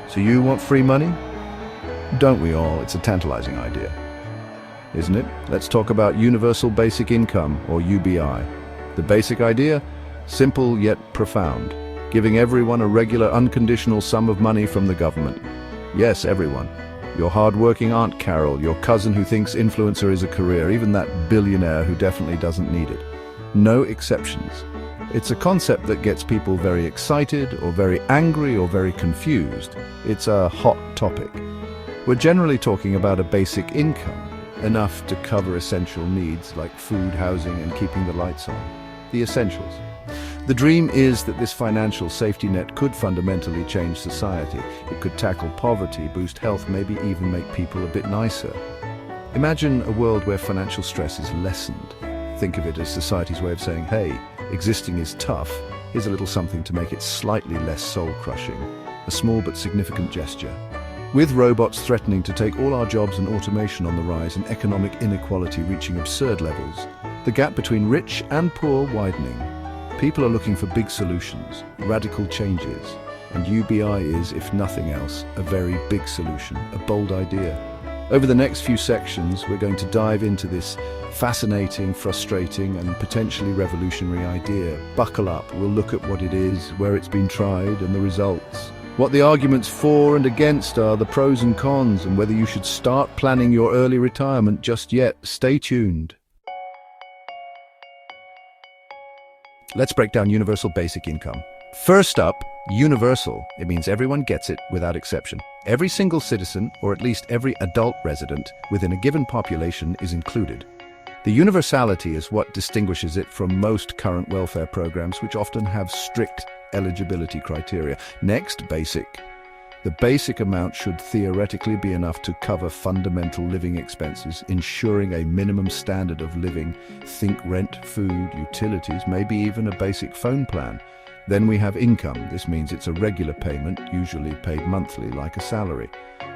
So you want free money? Don't we all? It's a tantalizing idea, isn't it? Let's talk about universal basic income, or UBI. The basic idea? Simple yet profound. Giving everyone a regular, unconditional sum of money from the government. Yes, everyone. Your hard-working Aunt Carol, your cousin who thinks influencer is a career, even that billionaire who definitely doesn't need it. No exceptions. It's a concept that gets people very excited, or very angry, or very confused. It's a hot topic. We're generally talking about a basic income, enough to cover essential needs like food, housing, and keeping the lights on. The essentials. The dream is that this financial safety net could fundamentally change society. It could tackle poverty, boost health, maybe even make people a bit nicer. Imagine a world where financial stress is lessened. Think of it as society's way of saying, hey, existing is tough. Here's a little something to make it slightly less soul-crushing. A small but significant gesture. With robots threatening to take all our jobs and automation on the rise and economic inequality reaching absurd levels, the gap between rich and poor widening. People are looking for big solutions, radical changes, and UBI is, if nothing else, a very big solution, a bold idea. Over the next few sections, we're going to dive into this fascinating, frustrating, and potentially revolutionary idea. Buckle up, we'll look at what it is, where it's been tried, and the results. What the arguments for and against are, the pros and cons, and whether you should start planning your early retirement just yet. Stay tuned. Let's break down universal basic income. First up, universal. It means everyone gets it without exception. Every single citizen, or at least every adult resident within a given population, is included. The universality is what distinguishes it from most current welfare programs, which often have strict eligibility criteria. Next, basic. The basic amount should theoretically be enough to cover fundamental living expenses, ensuring a minimum standard of living. Think rent, food, utilities, maybe even a basic phone plan. Then we have income. This means it's a regular payment, usually paid monthly like a salary.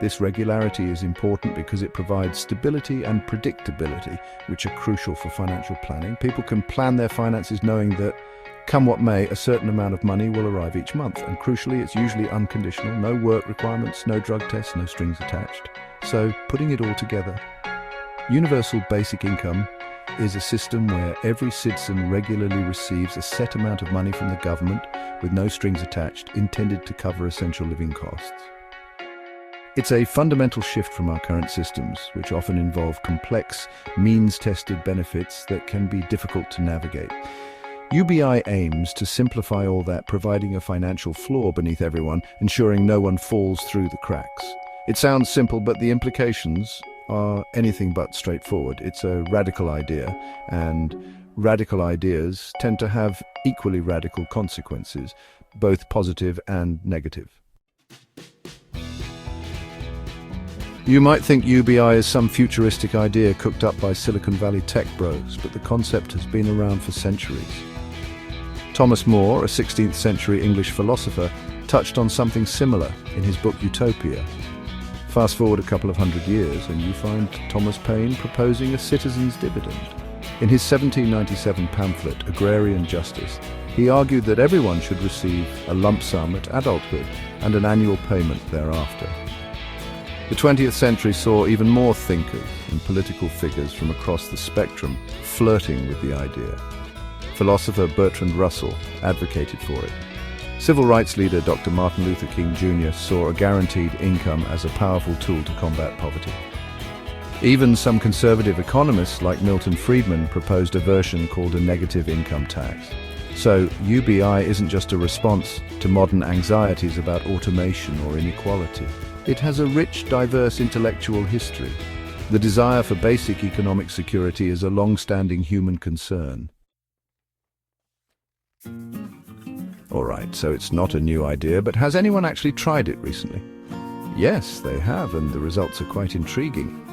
This regularity is important because it provides stability and predictability, which are crucial for financial planning. People can plan their finances knowing that, come what may, a certain amount of money will arrive each month, and crucially, it's usually unconditional, no work requirements, no drug tests, no strings attached. So, putting it all together, universal basic income is a system where every citizen regularly receives a set amount of money from the government with no strings attached, intended to cover essential living costs. It's a fundamental shift from our current systems, which often involve complex, means-tested benefits that can be difficult to navigate. UBI aims to simplify all that, providing a financial floor beneath everyone, ensuring no one falls through the cracks. It sounds simple, but the implications are anything but straightforward. It's a radical idea, and radical ideas tend to have equally radical consequences, both positive and negative. You might think UBI is some futuristic idea cooked up by Silicon Valley tech bros, but the concept has been around for centuries. Thomas More, a 16th century English philosopher, touched on something similar in his book Utopia. Fast forward a couple of hundred years and you find Thomas Paine proposing a citizen's dividend. In his 1797 pamphlet, Agrarian Justice, he argued that everyone should receive a lump sum at adulthood and an annual payment thereafter. The 20th century saw even more thinkers and political figures from across the spectrum flirting with the idea. Philosopher Bertrand Russell advocated for it. Civil rights leader Dr. Martin Luther King Jr. saw a guaranteed income as a powerful tool to combat poverty. Even some conservative economists like Milton Friedman proposed a version called a negative income tax. So UBI isn't just a response to modern anxieties about automation or inequality. It has a rich, diverse intellectual history. The desire for basic economic security is a long-standing human concern. All right, so it's not a new idea, but has anyone actually tried it recently? Yes, they have, and the results are quite intriguing.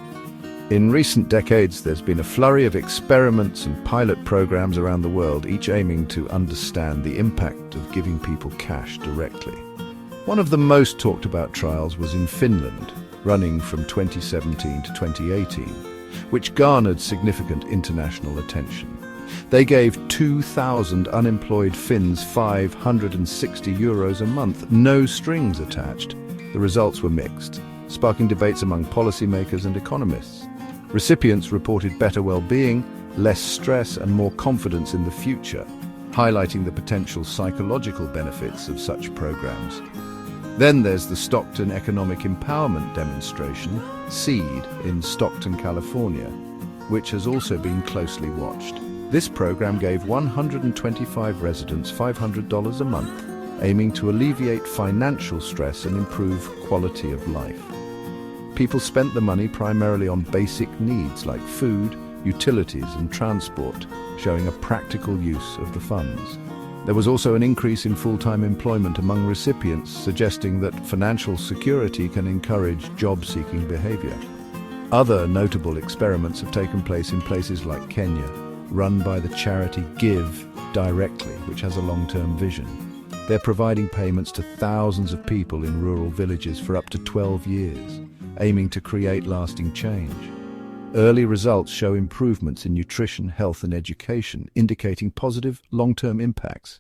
In recent decades, there's been a flurry of experiments and pilot programs around the world, each aiming to understand the impact of giving people cash directly. One of the most talked about trials was in Finland, running from 2017 to 2018, which garnered significant international attention. They gave 2,000 unemployed Finns €560 a month, no strings attached. The results were mixed, sparking debates among policymakers and economists. Recipients reported better well-being, less stress and more confidence in the future, highlighting the potential psychological benefits of such programs. Then there's the Stockton Economic Empowerment Demonstration, SEED, in Stockton, California, which has also been closely watched. This program gave 125 residents $500 a month, aiming to alleviate financial stress and improve quality of life. People spent the money primarily on basic needs like food, utilities and transport, showing a practical use of the funds. There was also an increase in full-time employment among recipients, suggesting that financial security can encourage job-seeking behavior. Other notable experiments have taken place in places like Kenya, run by the charity Give Directly, which has a long-term vision. They're providing payments to thousands of people in rural villages for up to 12 years, aiming to create lasting change. Early results show improvements in nutrition, health and education, indicating positive long-term impacts.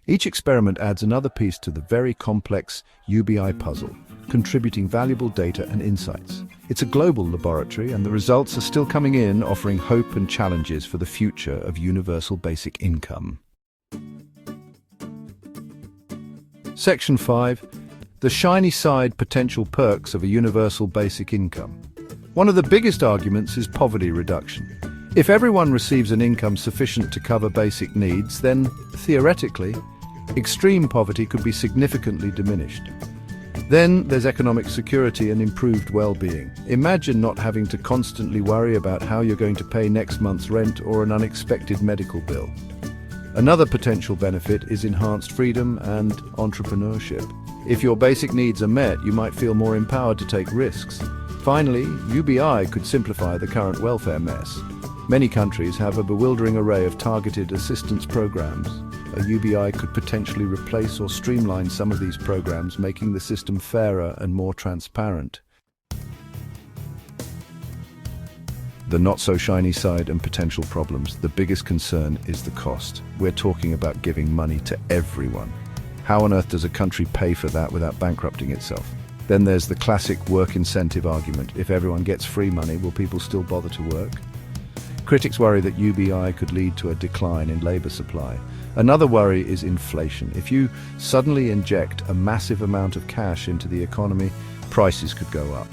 Each experiment adds another piece to the very complex UBI puzzle, contributing valuable data and insights. It's a global laboratory and the results are still coming in, offering hope and challenges for the future of universal basic income. Section 5. The shiny side potential perks of a universal basic income. One of the biggest arguments is poverty reduction. If everyone receives an income sufficient to cover basic needs, then, theoretically, extreme poverty could be significantly diminished. Then there's economic security and improved well-being. Imagine not having to constantly worry about how you're going to pay next month's rent or an unexpected medical bill. Another potential benefit is enhanced freedom and entrepreneurship. If your basic needs are met, you might feel more empowered to take risks. Finally, UBI could simplify the current welfare mess. Many countries have a bewildering array of targeted assistance programs. A UBI could potentially replace or streamline some of these programs, making the system fairer and more transparent. The not-so-shiny side and potential problems. The biggest concern is the cost. We're talking about giving money to everyone. How on earth does a country pay for that without bankrupting itself? Then there's the classic work incentive argument. If everyone gets free money, will people still bother to work? Critics worry that UBI could lead to a decline in labor supply. Another worry is inflation. If you suddenly inject a massive amount of cash into the economy, prices could go up.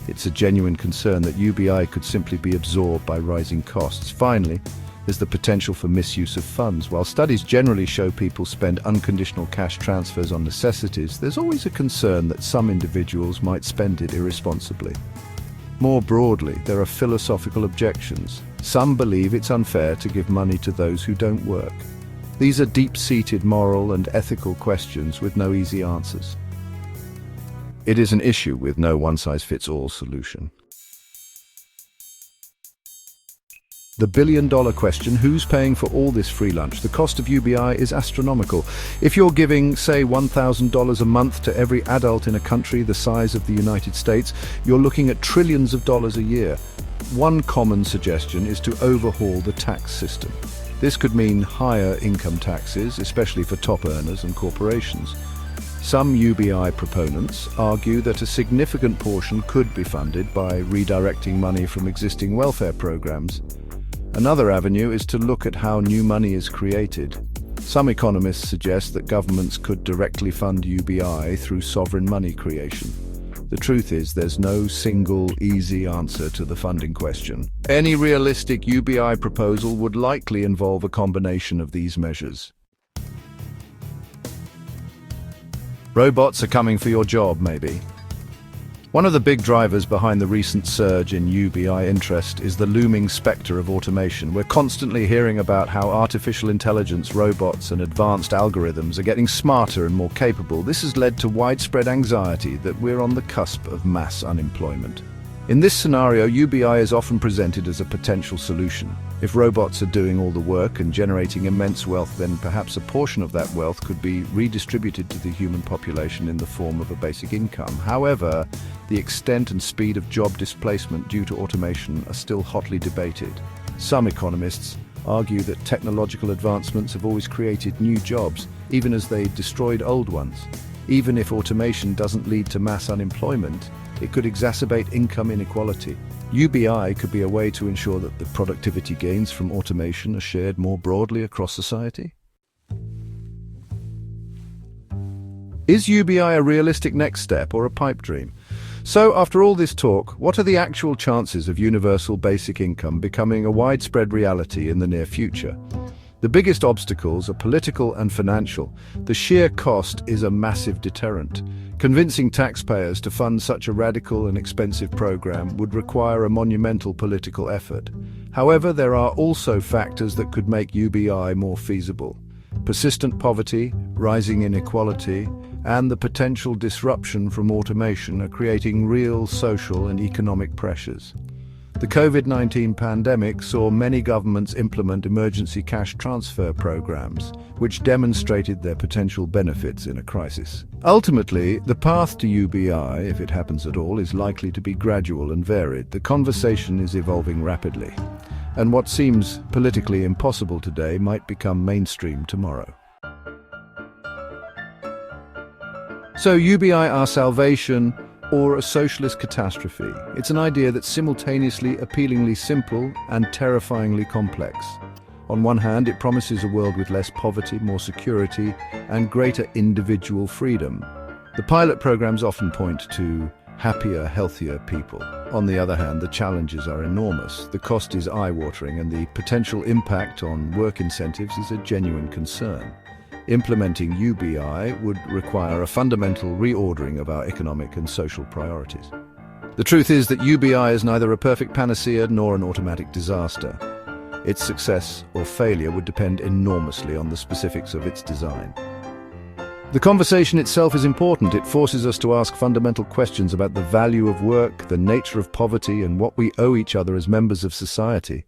It's a genuine concern that UBI could simply be absorbed by rising costs. Finally, there's the potential for misuse of funds. While studies generally show people spend unconditional cash transfers on necessities, there's always a concern that some individuals might spend it irresponsibly. More broadly, there are philosophical objections. Some believe it's unfair to give money to those who don't work. These are deep-seated moral and ethical questions with no easy answers. It is an issue with no one-size-fits-all solution. The billion-dollar question, who's paying for all this free lunch? The cost of UBI is astronomical. If you're giving, say, $1,000 a month to every adult in a country the size of the United States, you're looking at trillions of dollars a year. One common suggestion is to overhaul the tax system. This could mean higher income taxes, especially for top earners and corporations. Some UBI proponents argue that a significant portion could be funded by redirecting money from existing welfare programs. Another avenue is to look at how new money is created. Some economists suggest that governments could directly fund UBI through sovereign money creation. The truth is, there's no single, easy answer to the funding question. Any realistic UBI proposal would likely involve a combination of these measures. Robots are coming for your job, maybe. One of the big drivers behind the recent surge in UBI interest is the looming spectre of automation. We're constantly hearing about how artificial intelligence, robots, and advanced algorithms are getting smarter and more capable. This has led to widespread anxiety that we're on the cusp of mass unemployment. In this scenario, UBI is often presented as a potential solution. If robots are doing all the work and generating immense wealth, then perhaps a portion of that wealth could be redistributed to the human population in the form of a basic income. However, the extent and speed of job displacement due to automation are still hotly debated. Some economists argue that technological advancements have always created new jobs, even as they destroyed old ones. Even if automation doesn't lead to mass unemployment, it could exacerbate income inequality. UBI could be a way to ensure that the productivity gains from automation are shared more broadly across society. Is UBI a realistic next step or a pipe dream? So, after all this talk, what are the actual chances of universal basic income becoming a widespread reality in the near future? The biggest obstacles are political and financial. The sheer cost is a massive deterrent. Convincing taxpayers to fund such a radical and expensive program would require a monumental political effort. However, there are also factors that could make UBI more feasible. Persistent poverty, rising inequality, and the potential disruption from automation are creating real social and economic pressures. The COVID-19 pandemic saw many governments implement emergency cash transfer programs, which demonstrated their potential benefits in a crisis. Ultimately, the path to UBI, if it happens at all, is likely to be gradual and varied. The conversation is evolving rapidly, and what seems politically impossible today might become mainstream tomorrow. So UBI our salvation, or a socialist catastrophe? It's an idea that's simultaneously appealingly simple and terrifyingly complex. On one hand, it promises a world with less poverty, more security, and greater individual freedom. The pilot programs often point to happier, healthier people. On the other hand, the challenges are enormous. The cost is eye-watering, and the potential impact on work incentives is a genuine concern. Implementing UBI would require a fundamental reordering of our economic and social priorities. The truth is that UBI is neither a perfect panacea nor an automatic disaster. Its success or failure would depend enormously on the specifics of its design. The conversation itself is important. It forces us to ask fundamental questions about the value of work, the nature of poverty, and what we owe each other as members of society.